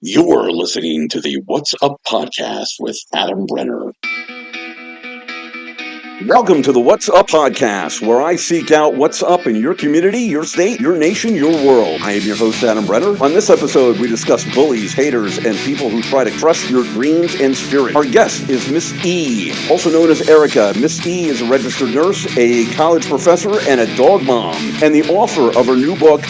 You're listening to the What's Up podcast with Adam Brenner. Welcome to the What's Up podcast, where I seek out what's up in your community, your state, your nation, your world. I am your host, Adam Brenner. On this episode, we discuss bullies, haters, and people who try to crush your dreams and spirit. Our guest is Miss E, also known as Erica. Miss E is a registered nurse, a college professor, and a dog mom, and the author of her new book,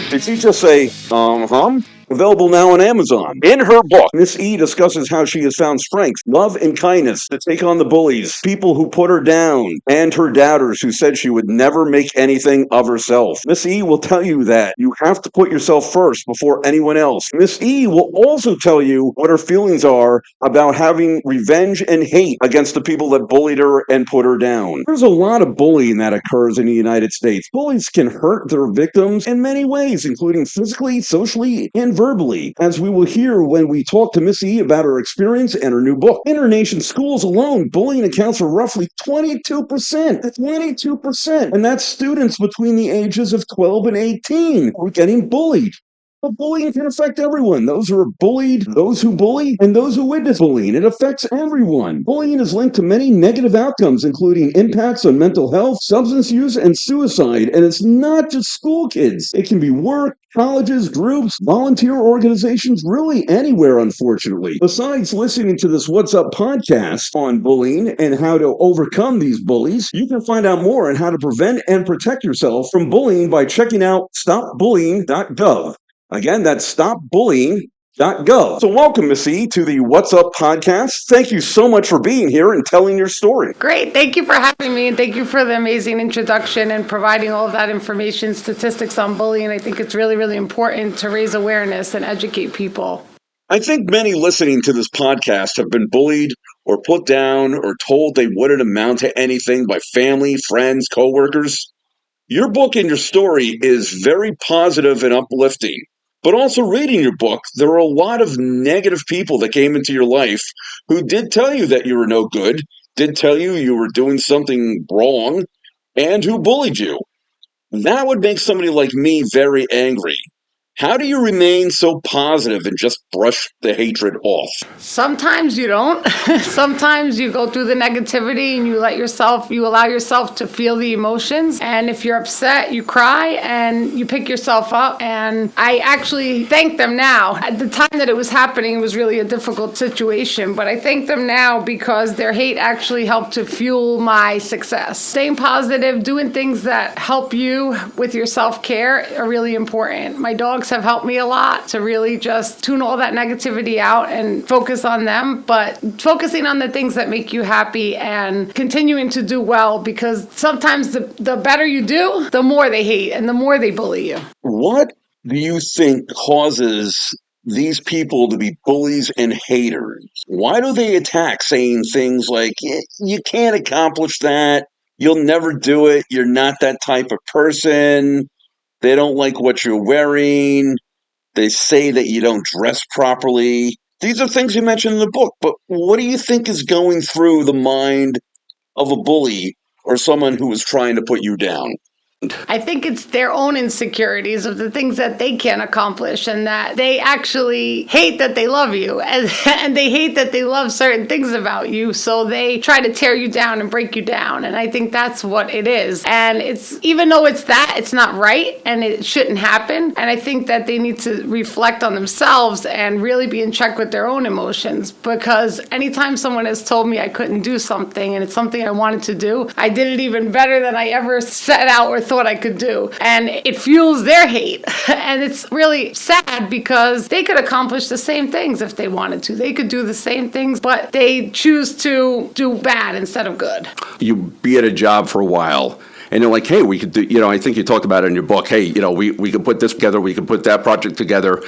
Did she just say, uh-huh? Available now on Amazon. In her book, Miss E discusses how she has found strength, love, and kindness to take on the bullies, people who put her down, and her doubters who said she would never make anything of herself. Miss E will tell you that you have to put yourself first before anyone else. Miss E will also tell you what her feelings are about having revenge and hate against the people that bullied her and put her down. There's a lot of bullying that occurs in the United States. Bullies can hurt their victims in many ways, including physically, socially, and verbally, as we will hear when we talk to Miss E about her experience and her new book. In our nation's schools alone, bullying accounts for roughly 22%. 22%. And that's students between the ages of 12 and 18 who are getting bullied. But bullying can affect everyone. Those who are bullied, those who bully, and those who witness bullying. It affects everyone. Bullying is linked to many negative outcomes, including impacts on mental health, substance use, and suicide. And it's not just school kids. It can be work, colleges, groups, volunteer organizations, really anywhere, unfortunately. Besides listening to this What's Up podcast on bullying and how to overcome these bullies, you can find out more on how to prevent and protect yourself from bullying by checking out stopbullying.gov. Again, that's stopbullying.gov. So welcome, Miss E, to the What's Up podcast. Thank you so much for being here and telling your story. Great. Thank you for having me, and thank you for the amazing introduction and providing all of that information, statistics on bullying. I think it's really, really important to raise awareness and educate people. I think many listening to this podcast have been bullied or put down or told they wouldn't amount to anything by family, friends, coworkers. Your book and your story is very positive and uplifting. But also reading your book, there are a lot of negative people that came into your life who did tell you that you were no good, did tell you were doing something wrong, and who bullied you. That would make somebody like me very angry. How do you remain so positive and just brush the hatred off? Sometimes you don't. Sometimes you go through the negativity and you allow yourself to feel the emotions. And if you're upset, you cry and you pick yourself up. And I actually thank them now. At the time that it was happening, it was really a difficult situation. But I thank them now because their hate actually helped to fuel my success. Staying positive, doing things that help you with your self-care are really important. My dogs have helped me a lot to really just tune all that negativity out and focus on them, but focusing on the things that make you happy and continuing to do well, because sometimes the better you do, the more they hate and the more they bully you. What do you think causes these people to be bullies and haters? Why do they attack, saying things like, you can't accomplish that, you'll never do it, you're not that type of person, they don't like what you're wearing, they say that you don't dress properly? These are things you mentioned in the book, but what do you think is going through the mind of a bully or someone who is trying to put you down? I think it's their own insecurities of the things that they can't accomplish, and that they actually hate that they love you, and they hate that they love certain things about you, so they try to tear you down and break you down. And I think that's what it is. And it's, even though it's not right and it shouldn't happen. And I think that they need to reflect on themselves and really be in check with their own emotions, because anytime someone has told me I couldn't do something and it's something I wanted to do, I did it even better than I ever set out or thought I could do. And it fuels their hate. And it's really sad because they could accomplish the same things if they wanted to. They could do the same things, but they choose to do bad instead of good. You be at a job for a while, and they're like, hey, we could do, I think you talked about it in your book, hey, we could put this together, we could put that project together,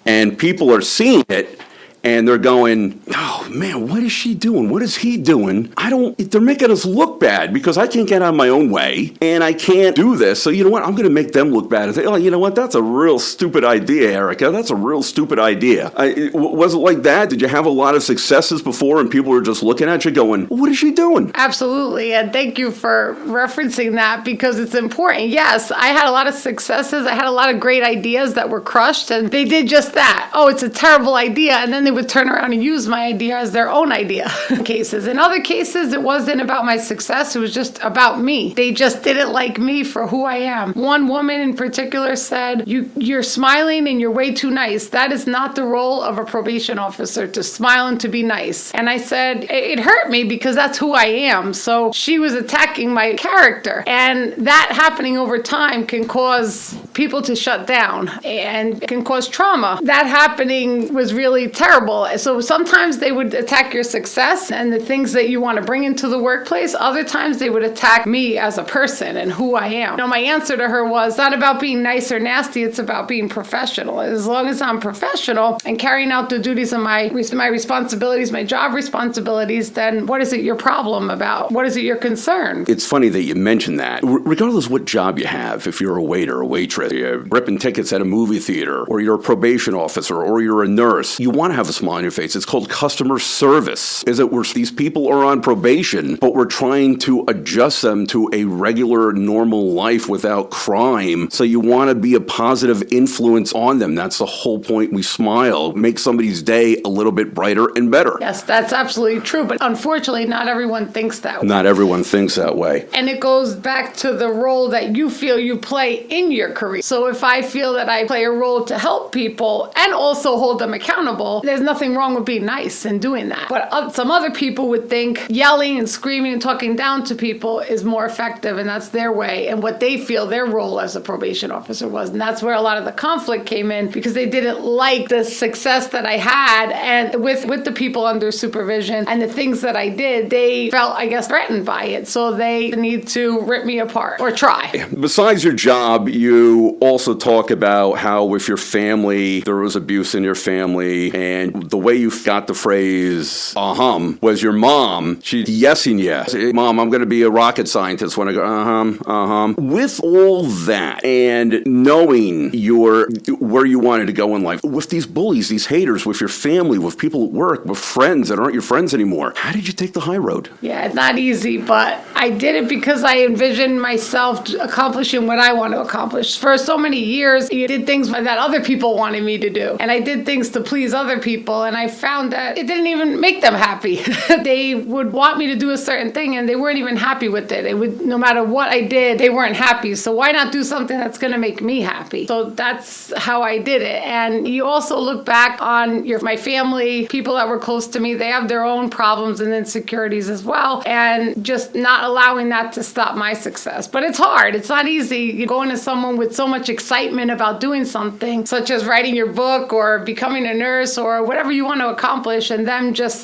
and people are seeing it, and they're going, oh man, what is she doing? What is he doing? They're making us look bad because I can't get out of my own way and I can't do this. So you know what? I'm going to make them look bad and say, oh, you know what? That's a real stupid idea, Erica. That's a real stupid idea. Was it like that? Did you have a lot of successes before and people were just looking at you going, what is she doing? Absolutely. And thank you for referencing that because it's important. Yes, I had a lot of successes. I had a lot of great ideas that were crushed and they did just that. Oh, it's a terrible idea. And then they would turn around and use my idea as their own idea. In other cases, it wasn't about my success. It was just about me. They just didn't like me for who I am. One woman in particular said, you're smiling and you're way too nice. That is not the role of a probation officer, to smile and to be nice. And I said, it hurt me because that's who I am. So she was attacking my character. And that happening over time can cause people to shut down and can cause trauma. That happening was really terrible. So sometimes they would attack your success and the things that you want to bring into the workplace. Other times they would attack me as a person and who I am. My answer to her was not about being nice or nasty. It's about being professional. As long as I'm professional and carrying out the duties of my responsibilities, my job responsibilities, then what is it your problem about? What is it your concern? It's funny that you mentioned that. Regardless of what job you have, if you're a waiter, a waitress, you're ripping tickets at a movie theater, or you're a probation officer, or you're a nurse, you want to have a smile on your face. It's called customer service. Is it where these people are on probation, but we're trying to adjust them to a regular, normal life without crime. So you want to be a positive influence on them. That's the whole point. We smile, make somebody's day a little bit brighter and better. Yes, that's absolutely true. But unfortunately, not everyone thinks that way. Not everyone thinks that way. And it goes back to the role that you feel you play in your career. So if I feel that I play a role to help people and also hold them accountable, there's nothing wrong with being nice and doing that. But some other people would think yelling and screaming and talking down to people is more effective, and that's their way and what they feel their role as a probation officer was. And that's where a lot of the conflict came in, because they didn't like the success that I had and with the people under supervision and the things that I did. They felt, I guess, threatened by it. So they need to rip me apart or try. Besides your job, you also talk about how with your family, there was abuse in your family, and the way you got the phrase "uh-huh" was your mom. She's yesing yes. Mom, I'm going to be a rocket scientist when I go, uh-huh. With all that and knowing where you wanted to go in life, with these bullies, these haters, with your family, with people at work, with friends that aren't your friends anymore, how did you take the high road? Yeah, it's not easy, but I did it because I envisioned myself accomplishing what I want to accomplish. For so many years, I did things that other people wanted me to do. And I did things to please other people, and I found that it didn't even make them happy. They would want me to do a certain thing, and they weren't even happy with it. No matter what I did, they weren't happy. So why not do something that's going to make me happy? So that's how I did it. And you also look back on my family, people that were close to me, they have their own problems and insecurities as well, and just not allowing that to stop my success. But it's hard. It's not easy. You go into someone with so much excitement about doing something, such as writing your book or becoming a nurse or whatever you want to accomplish, and them just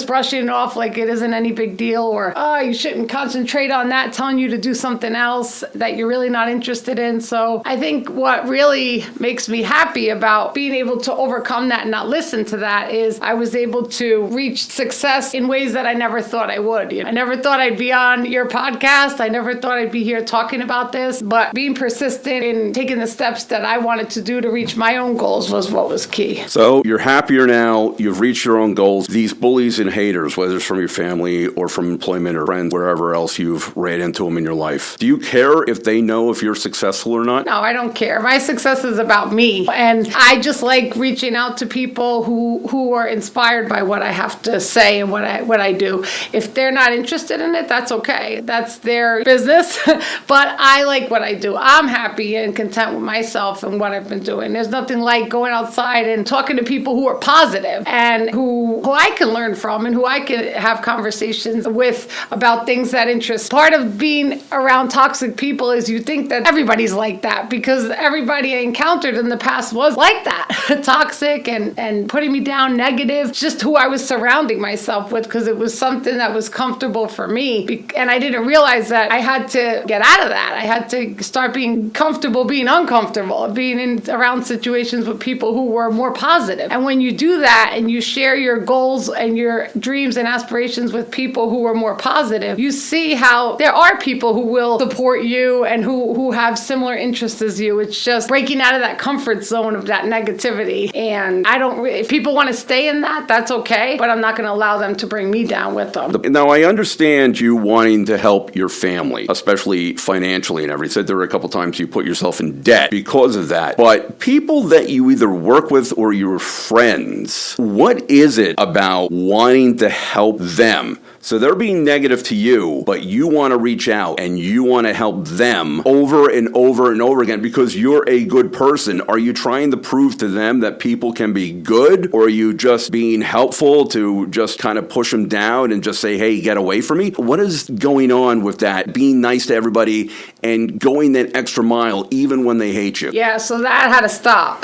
brushing it off like it isn't any big deal, or, oh, you shouldn't concentrate on that, telling you to do something else that you're really not interested in. So I think what really makes me happy about being able to overcome that and not listen to that is I was able to reach success in ways that I never thought I would. I never thought I'd be on your podcast. I never thought I'd be here talking about this, but being persistent in taking the steps that I wanted to do to reach my own goals was what was key. So you're happier now. You've reached your own goals. These bullies and haters, whether it's from your family or from employment or friends, wherever else you've ran into them in your life, do you care if they know if you're successful or not? No, I don't care. My success is about me. And I just like reaching out to people who are inspired by what I have to say and what I do. If they're not interested in it, that's okay. That's their business. But I like what I do. I'm happy and content with myself and what I've been doing. There's nothing like going outside and talking to people who are positive and who I can learn from and who I can have conversations with about things that interest. Part of being around toxic people is you think that everybody's like that, because everybody I encountered in the past was like that. Toxic and putting me down, negative. It's just who I was surrounding myself with, because it was something that was comfortable for me. And I didn't realize that I had to get out of that. I had to start being comfortable being uncomfortable, being around situations with people who were more positive. And when you do do that and you share your goals and your dreams and aspirations with people who are more positive, you see how there are people who will support you and who have similar interests as you. It's just breaking out of that comfort zone of that negativity. And if people want to stay in that, that's okay, but I'm not going to allow them to bring me down with them. Now, I understand you wanting to help your family, especially financially and everything. You said there were a couple times you put yourself in debt because of that. But people that you either work with or your friends, what is it about wanting to help them? So they're being negative to you, but you want to reach out and you want to help them over and over and over again because you're a good person. Are you trying to prove to them that people can be good, or are you just being helpful to just kind of push them down and just say, hey, get away from me? What is going on with that? Being nice to everybody and going that extra mile even when they hate you? Yeah, so that had to stop.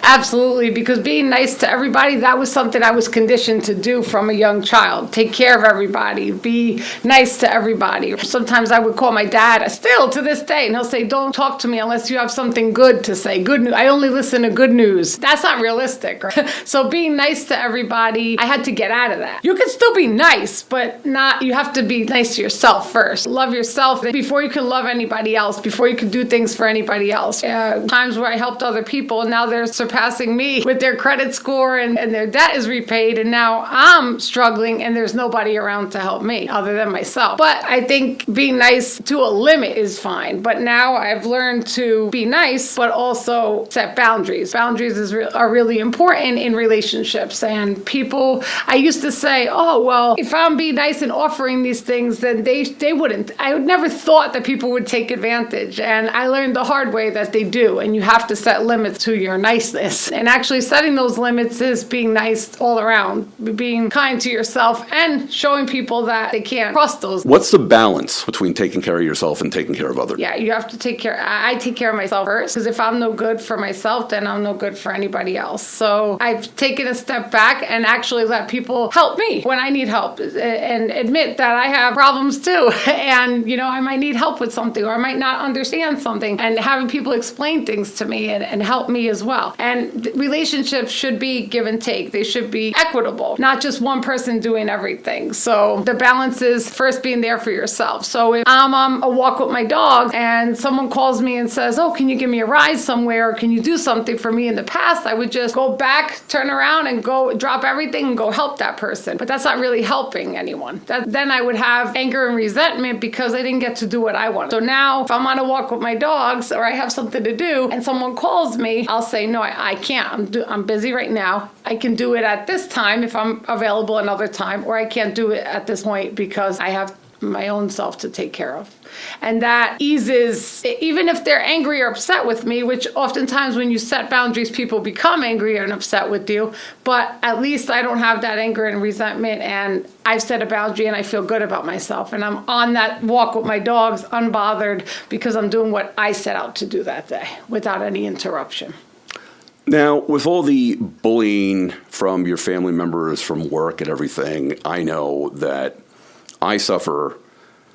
Absolutely, because being nice to everybody, that was something I was conditioned to do from a young child. Take care of everybody. Be nice to everybody. Sometimes I would call my dad, still to this day, and he'll say, don't talk to me unless you have something good to say. Good news. I only listen to good news. That's not realistic. Right? So being nice to everybody, I had to get out of that. You can still be nice, but you have to be nice to yourself first. Love yourself before you can love anybody else, before you can do things for anybody else. Times where I helped other people, and now they're surpassing me with their credit score and their debt is repaid, and now I'm struggling and there's nobody around to help me other than myself. But I think being nice to a limit is fine. But now I've learned to be nice, but also set boundaries. Boundaries are really important in relationships. And people, I used to say, oh, well, if I'm being nice and offering these things, then they wouldn't. I would never thought that people would take advantage. And I learned the hard way that they do. And you have to set limits to your niceness. And actually setting those limits is being nice all around, being kind to yourself and showing people that they can't cross those. What's the balance between taking care of yourself and taking care of others? Yeah, you have to take care. I take care of myself first, because if I'm no good for myself, then I'm no good for anybody else. So I've taken a step back and actually let people help me when I need help and admit that I have problems too. And, I might need help with something, or I might not understand something, and having people explain things to me and help me as well. And relationships should be give and take. They should be equitable, not just one person doing everything. So the balance is first being there for yourself. So if I'm on a walk with my dog and someone calls me and says, oh, can you give me a ride somewhere? Or can you do something for me? In the past, I would just go back, turn around and go drop everything and go help that person. But that's not really helping anyone. Then I would have anger and resentment because I didn't get to do what I wanted. So now if I'm on a walk with my dogs or I have something to do and someone calls me, I'll say, no, I can't. I'm busy right now. I can do it at this time if I'm available another time, or I can't do it at this point because I have my own self to take care of. And that eases, even if they're angry or upset with me, which oftentimes when you set boundaries, people become angry and upset with you, but at least I don't have that anger and resentment, and I've set a boundary and I feel good about myself. And I'm on that walk with my dogs unbothered because I'm doing what I set out to do that day without any interruption. Now, with all the bullying from your family members, from work and everything, I know that I suffer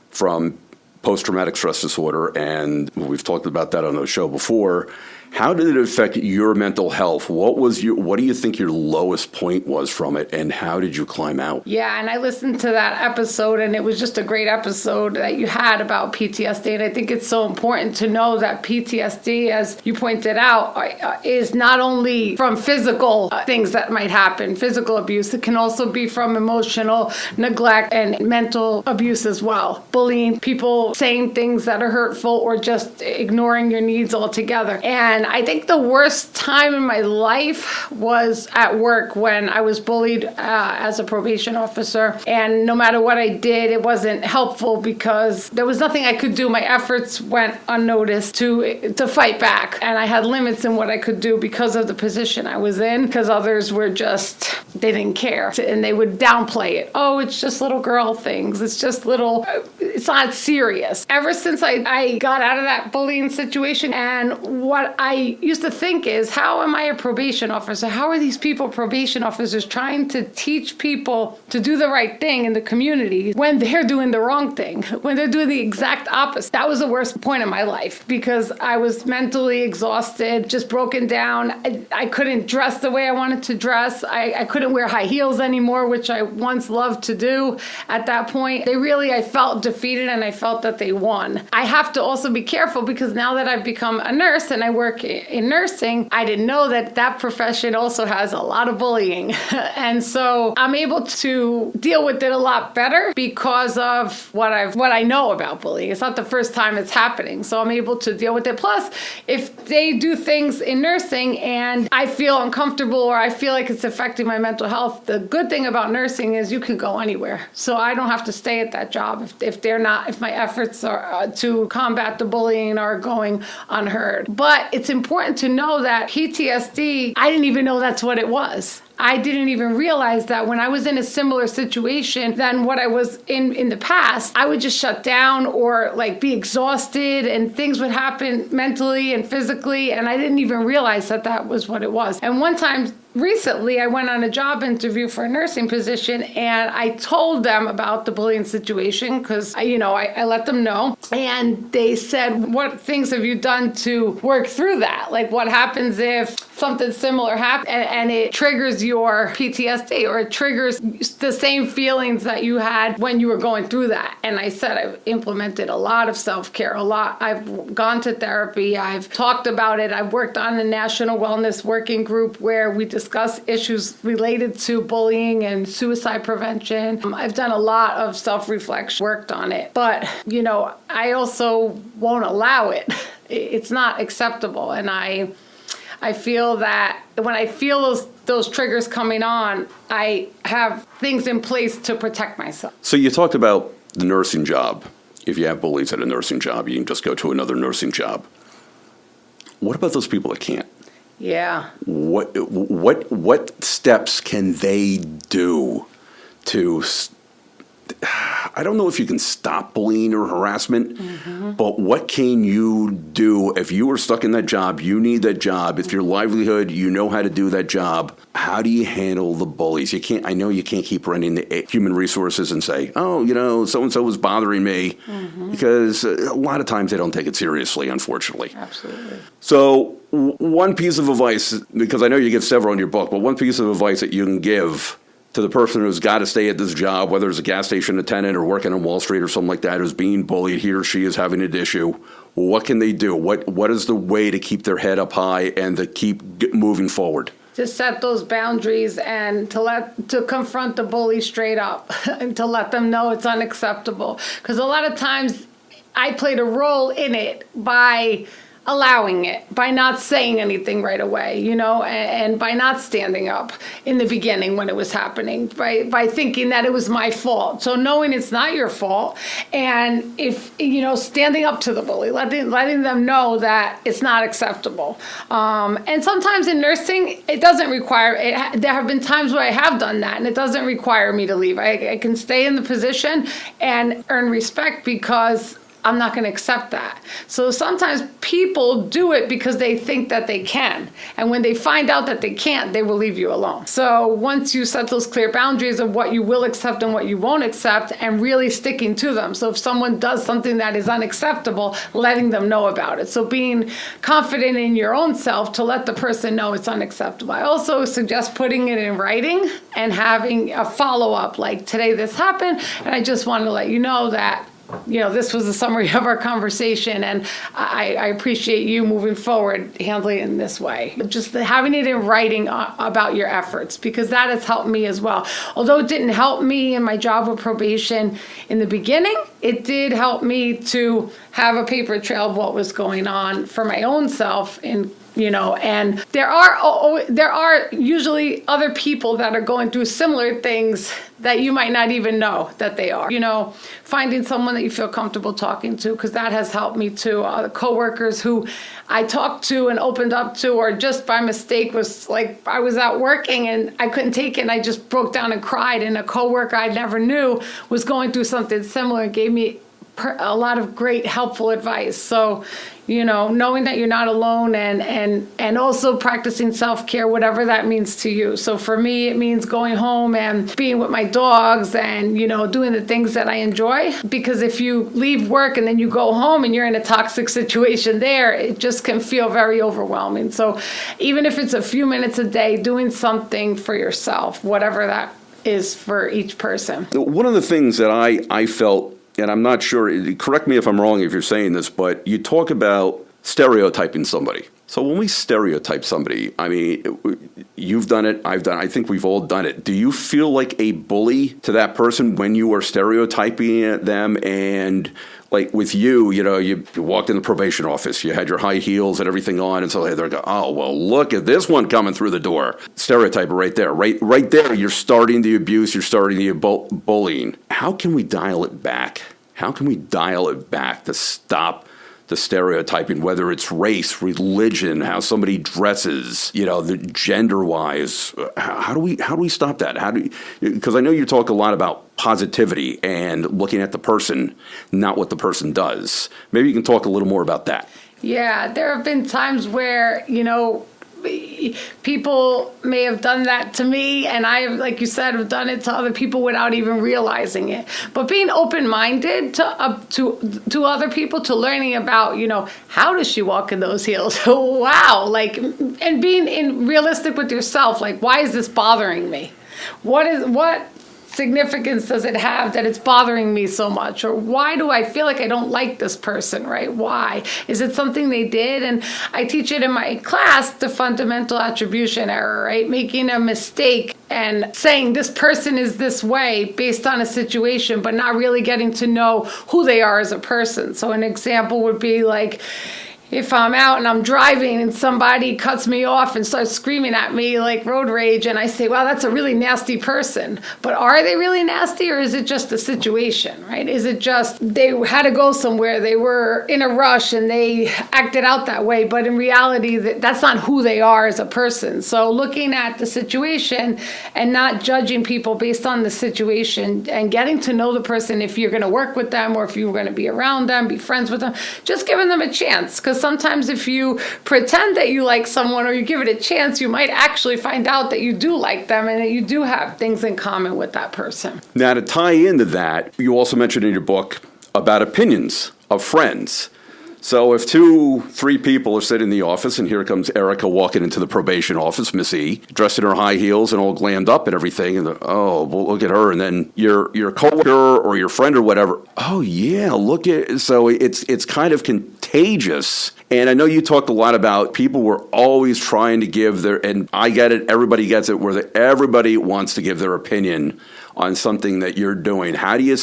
from post-traumatic stress disorder, and we've talked about that on the show before. How did it affect your mental health? What do you think your lowest point was from it, and how did you climb out? Yeah, and I listened to that episode, and it was just a great episode that you had about PTSD, and I think it's so important to know that PTSD, as you pointed out, is not only from physical things that might happen, physical abuse. It can also be from emotional neglect and mental abuse as well. Bullying, people saying things that are hurtful, or just ignoring your needs altogether. And I think the worst time in my life was at work when I was bullied as a probation officer. And no matter what I did, it wasn't helpful because there was nothing I could do. My efforts went unnoticed to fight back. And I had limits in what I could do because of the position I was in, because others were just, they didn't care. And they would downplay it. Oh, it's just little girl things. It's just little, it's not serious. Ever since I got out of that bullying situation, and what I used to think is, how am I a probation officer? How are these people probation officers trying to teach people to do the right thing in the community when they're doing the wrong thing, when they're doing the exact opposite? That was the worst point in my life, because I was mentally exhausted, just broken down. I couldn't dress the way I wanted to dress. I couldn't wear high heels anymore, which I once loved to do at that point. I felt defeated, and I felt that they won. I have to also be careful, because now that I've become a nurse and I work in nursing, I didn't know that profession also has a lot of bullying. And so I'm able to deal with it a lot better because of what I know about bullying. It's not the first time it's happening, so I'm able to deal with it. Plus, if they do things in nursing and I feel uncomfortable or I feel like it's affecting my mental health, the good thing about nursing is you can go anywhere. So I don't have to stay at that job if my efforts are to combat the bullying are going unheard. But it's important to know that PTSD, I didn't even know that's what it was. I didn't even realize that when I was in a similar situation than what I was in the past, I would just shut down or like be exhausted, and things would happen mentally and physically, and I didn't even realize that was what it was. And one time recently, I went on a job interview for a nursing position, and I told them about the bullying situation because, I let them know. And they said, what things have you done to work through that? Like, what happens if something similar happens and it triggers your PTSD, or it triggers the same feelings that you had when you were going through that? And I said, I've implemented a lot of self-care, I've gone to therapy, I've talked about it, I've worked on the National Wellness Working Group where we discuss issues related to bullying and suicide prevention. I've done a lot of self-reflection, worked on it, but I also won't allow it. It's not acceptable, and I feel that when I feel those triggers coming on, I have things in place to protect myself. So you talked about the nursing job. If you have bullies at a nursing job, you can just go to another nursing job. What about those people that can't? Yeah. What steps can they do to, I don't know if you can stop bullying or harassment, but what can you do if you are stuck in that job, you need that job, it's your livelihood, you know how to do that job, how do you handle the bullies? I know you can't keep running the human resources and say, so-and-so was bothering me, because a lot of times they don't take it seriously, unfortunately. Absolutely. So one piece of advice, because I know you give several in your book, but one piece of advice that you can give to the person who's got to stay at this job, whether it's a gas station attendant or working on Wall Street or something like that, who's being bullied, he or she is having an issue, what can they do? What is the way to keep their head up high and to keep moving forward? To set those boundaries and to confront the bully straight up and to let them know it's unacceptable. Because a lot of times I played a role in it by allowing it, by not saying anything right away, and by not standing up in the beginning when it was happening, by thinking that it was my fault. So knowing it's not your fault, and if, standing up to the bully, letting them know that it's not acceptable. And sometimes in nursing, it doesn't require, there have been times where I have done that, and it doesn't require me to leave. I can stay in the position and earn respect because I'm not going to accept that. So sometimes people do it because they think that they can. And when they find out that they can't, they will leave you alone. So once you set those clear boundaries of what you will accept and what you won't accept, and really sticking to them. So if someone does something that is unacceptable, letting them know about it. So being confident in your own self to let the person know it's unacceptable. I also suggest putting it in writing and having a follow-up, like, today this happened, and I just want to let you know that this was a summary of our conversation, and I appreciate you moving forward, handling it in this way. Just having it in writing about your efforts, because that has helped me as well. Although it didn't help me in my job with probation in the beginning, it did help me to have a paper trail of what was going on for my own self, and there are usually other people that are going through similar things that you might not even know that they are. Finding someone that you feel comfortable talking to, because that has helped me too. Coworkers who I talked to and opened up to, or just by mistake was like, I was out working and I couldn't take it and I just broke down and cried, and a coworker I never knew was going through something similar and gave me a lot of great helpful advice. So, knowing that you're not alone and also practicing self-care, whatever that means to you. So for me, it means going home and being with my dogs and, doing the things that I enjoy. Because if you leave work and then you go home and you're in a toxic situation there, it just can feel very overwhelming. So even if it's a few minutes a day, doing something for yourself, whatever that is for each person. One of the things that I felt, and I'm not sure, correct me if I'm wrong if you're saying this, but you talk about stereotyping somebody. So when we stereotype somebody, I mean, you've done it, I've done it, I think we've all done it. Do you feel like a bully to that person when you are stereotyping them? And like with you walked in the probation office, you had your high heels and everything on, and so they're going, oh, well, look at this one coming through the door. Stereotype right there. Right there, you're starting the abuse, you're starting the bullying. How can we dial it back? How can we dial it back to stop the stereotyping, whether it's race, religion, how somebody dresses, the gender-wise? How do we stop that? Because I know you talk a lot about positivity and looking at the person, not what the person does. Maybe you can talk a little more about that. Yeah, there have been times where, people may have done that to me, and I, like you said, have done it to other people without even realizing it. But being open-minded to other people, to learning about, how does she walk in those heels? Wow, and being realistic with yourself, why is this bothering me? What significance does it have that it's bothering me so much? Or why do I feel like I don't like this person, right? Why? Is it something they did? And I teach it in my class, the fundamental attribution error, right? Making a mistake and saying this person is this way based on a situation, but not really getting to know who they are as a person. So an example would be if I'm out and I'm driving and somebody cuts me off and starts screaming at me like road rage, and I say, wow, that's a really nasty person. But are they really nasty, or is it just the situation, right? Is it just they had to go somewhere, they were in a rush and they acted out that way, but in reality, that's not who they are as a person. So looking at the situation and not judging people based on the situation and getting to know the person, if you're going to work with them or if you're going to be around them, be friends with them, just giving them a chance. Because sometimes if you pretend that you like someone or you give it a chance, you might actually find out that you do like them and that you do have things in common with that person. Now, to tie into that, you also mentioned in your book about opinions of friends. So if 2-3 people are sitting in the office, and here comes Erica walking into the probation office, Miss E, dressed in her high heels and all glammed up and everything, and oh, well, look at her. And then your coworker or your friend or whatever, oh yeah, look at. So it's kind of contagious. And I know you talked a lot about people were always trying to give and I get it, everybody gets it, where everybody wants to give their opinion on something that you're doing. How do you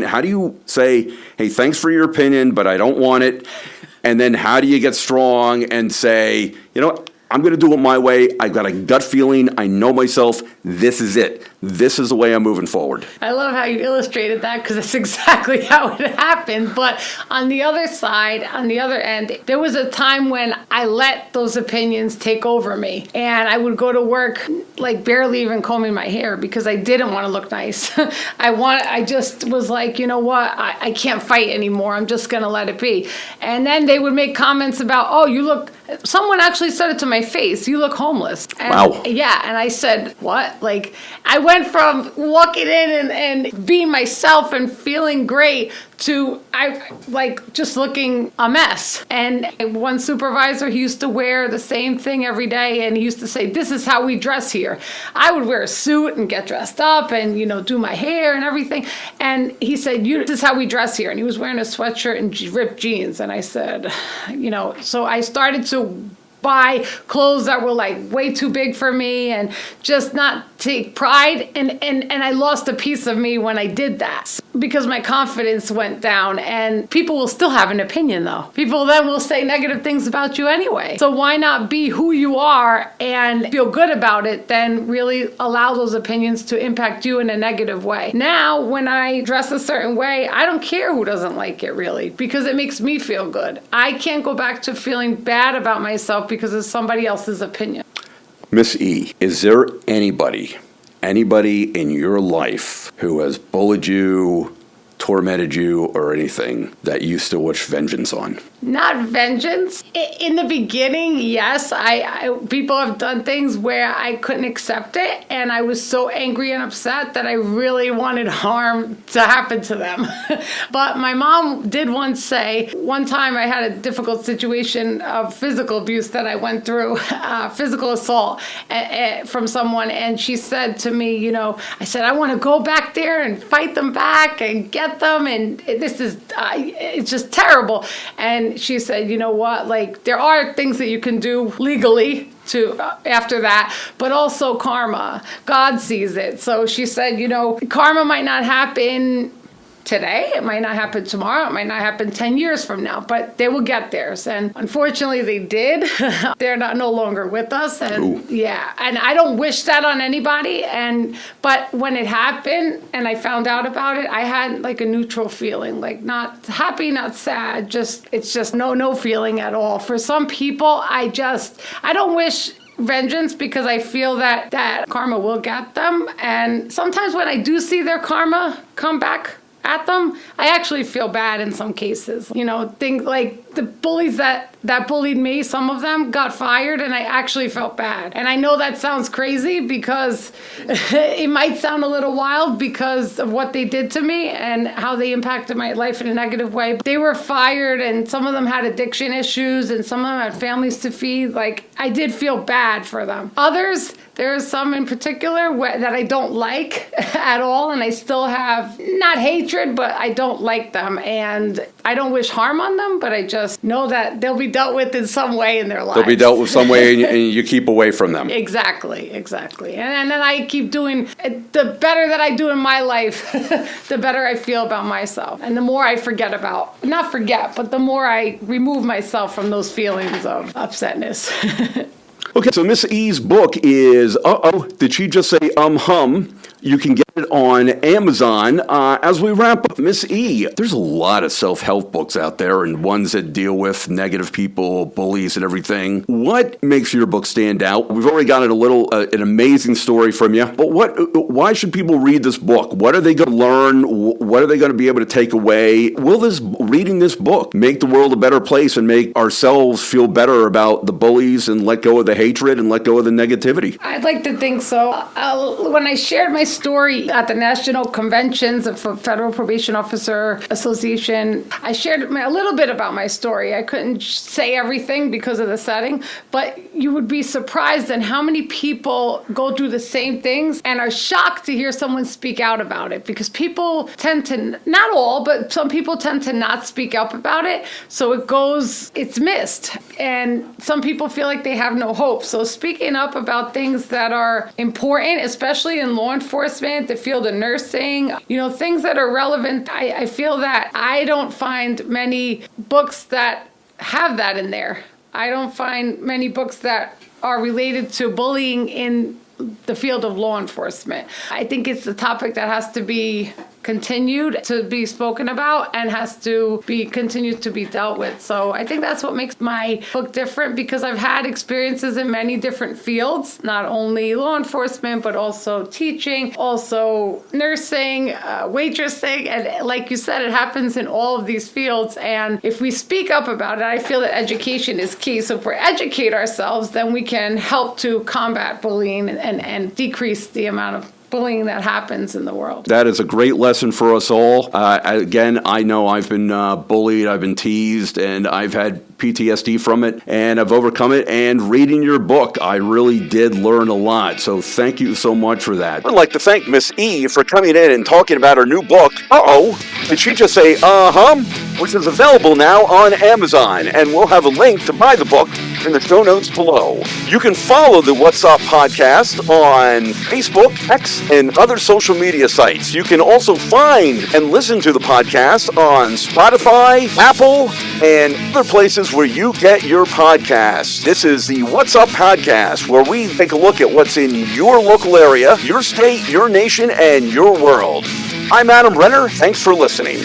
how do you say, hey, thanks for your opinion, but I don't want it? And then how do you get strong and say, I'm going to do it my way. I've got a gut feeling. I know myself. This is it. This is the way I'm moving forward. I love how you illustrated that, because that's exactly how it happened. But on the other side, on the other end, there was a time when I let those opinions take over me. And I would go to work barely even combing my hair because I didn't want to look nice. I just was like, you know what? I can't fight anymore. I'm just going to let it be. And then they would make comments about, oh, you look, someone actually said it to my face, you look homeless. And, wow. Yeah. And I said, what? I went from walking in and being myself and feeling great to just looking a mess. And one supervisor, he used to wear the same thing every day, and he used to say, this is how we dress here. I would wear a suit and get dressed up and do my hair and everything. And he said, this is how we dress here. And he was wearing a sweatshirt and ripped jeans. And I said, so I started to buy clothes that were way too big for me and just not take pride. And I lost a piece of me when I did that, because my confidence went down. And people will still have an opinion, though. People then will say negative things about you anyway. So why not be who you are and feel good about it, then really allow those opinions to impact you in a negative way. Now, when I dress a certain way, I don't care who doesn't like it, really, because it makes me feel good. I can't go back to feeling bad about myself because of somebody else's opinion. Miss E, is there anybody in your life who has bullied you tormented you or anything that you still wish vengeance on? Not vengeance. In the beginning, yes, people have done things where I couldn't accept it, and I was so angry and upset that I really wanted harm to happen to them. But my mom did once say, one time I had a difficult situation of physical abuse that I went through, physical assault from someone, and she said to me, I said, I want to go back there and fight them back and get them, and it's just terrible. And she said, you know what, like, there are things that you can do legally to after that, but also karma. God sees it. So she said, karma might not happen today, it might not happen tomorrow, it might not happen 10 years from now, but they will get theirs. And unfortunately they did. They're no longer with us. And Ooh. Yeah, and I don't wish that on anybody. But when it happened and I found out about it, I had like a neutral feeling, like not happy, not sad, it's just no feeling at all. For some people, I don't wish vengeance because I feel that karma will get them. And sometimes when I do see their karma come back at them, I actually feel bad in some cases. Things like the bullies that bullied me, some of them got fired, and I actually felt bad. And I know that sounds crazy because it might sound a little wild because of what they did to me and how they impacted my life in a negative way. They were fired, and some of them had addiction issues, and some of them had families to feed. Like, I did feel bad for them. Others, there's some in particular that I don't like at all, and I still have, not hatred, but I don't like them. And I don't wish harm on them, but I just know that they'll be dealt with in some way in their lives. They'll be dealt with some way, and you keep away from them. Exactly. And then I keep doing, the better that I do in my life, the better I feel about myself. And the more I but the more I remove myself from those feelings of upsetness. Okay, so Miss E's book is Did She Just Say Umm-Hmm? You can get it on Amazon. As we wrap up, Miss E, there's a lot of self-help books out there and ones that deal with negative people, bullies, and everything. What makes your book stand out? We've already got an amazing story from you, but why should people read this book? What are they going to learn? What are they going to be able to take away? Will reading this book make the world a better place and make ourselves feel better about the bullies and let go of the hatred and let go of the negativity? I'd like to think so. When I shared my story at the national conventions of Federal Probation Officer Association, I shared a little bit about my story. I couldn't say everything because of the setting, but you would be surprised at how many people go through the same things and are shocked to hear someone speak out about it, because people tend to, not all, but some people tend to not speak up about it. So it's missed. And some people feel like they have no hope. So speaking up about things that are important, especially in law enforcement, the field of nursing, things that are relevant. I feel that I don't find many books that have that in there. I don't find many books that are related to bullying in the field of law enforcement. I think it's a topic that has to be continued to be spoken about and has to be continued to be dealt with. So I think that's what makes my book different, because I've had experiences in many different fields, not only law enforcement, but also teaching, also nursing, waitressing. And like you said, it happens in all of these fields. And if we speak up about it, I feel that education is key. So if we educate ourselves, then we can help to combat bullying and decrease the amount of bullying that happens in the world. That is a great lesson for us all. Again, I know I've been bullied, I've been teased, and I've had PTSD from it, and I've overcome it. And reading your book, I really did learn a lot. So thank you so much for that. I'd like to thank Miss E for coming in and talking about her new book, Did She Just Say which is available now on Amazon. And we'll have a link to buy the book in the show notes below. You can follow the What's Up podcast on Facebook, X, and other social media sites. You can also find and listen to the podcast on Spotify, Apple, and other places where you get your podcasts. This is the What's Up podcast, where we take a look at what's in your local area, your state, your nation, and your world. I'm Adam Brenner. Thanks for listening.